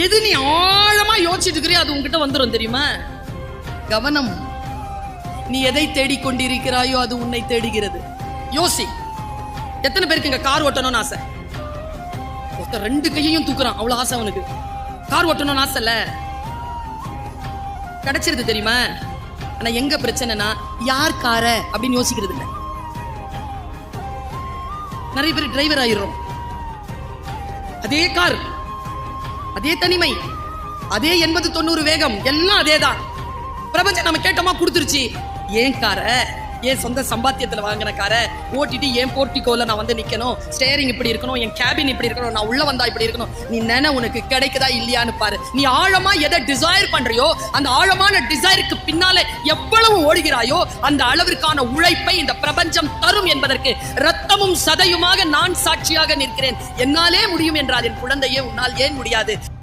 எது நீ ஆழமா யோசிச்சுட்டு இருக்கிறியோ அது உங்ககிட்ட வந்துடும் தெரியுமா? கவனம். நீ எதை தேடிக்கொண்டிருக்கிறாயோ அது உன்னை தேடுகிறது. யோசி. எத்தனை பேருக்கு இங்க கார் ஓட்டணும்னு ஆசை? ஒருத்தர் 2 கையையும் தூக்குறான், அவ்வளவு ஆசை அவனுக்கு. கார் ஓட்டணும்னு ஆசை இல்ல, கிடைச்சிருது தெரியுமா? ஆனா எங்க பிரச்சனைனா யார் கார அப்படின்னு யோசிக்கிறது இல்ல. நிறைய பேர் டிரைவர் ஆயிடுறோம். அதே கார், அதே தனிமை, அதே 80-90 வேகம், எல்லாம் அதேதான். பிரபஞ்சம் நம்ம கேட்டோமா கொடுத்துருச்சு. ஏன் கார, ஏன் சொந்த சம்பாத்தியத்துல வாங்கின காரை ஓட்டிட்டு ஏன் போர்ட்டிகோல நான் வந்து நிக்கணும், ஸ்டேரிங் இப்படி இருக்கணும், என் கேபின் இப்படி இருக்கணும், நான் உள்ள வந்தா இப்படி இருக்கணும். நீ நினை உனக்கு கிடைக்குதா இல்லையான்னு பாரு. நீ ஆழமா எதை டிசைர் பண்றியோ அந்த ஆழமான டிசைருக்கு பின்னால எவ்வளவு ஓடுகிறாயோ அந்த அளவிற்கான உழைப்பை இந்த பிரபஞ்சம் தரும் என்பதற்கு ரத்தமும் சதையுமாக நான் சாட்சியாக நிற்கிறேன். என்னாலே முடியும் என்றால் என் குழந்தையே உன்னால் ஏன் முடியாது?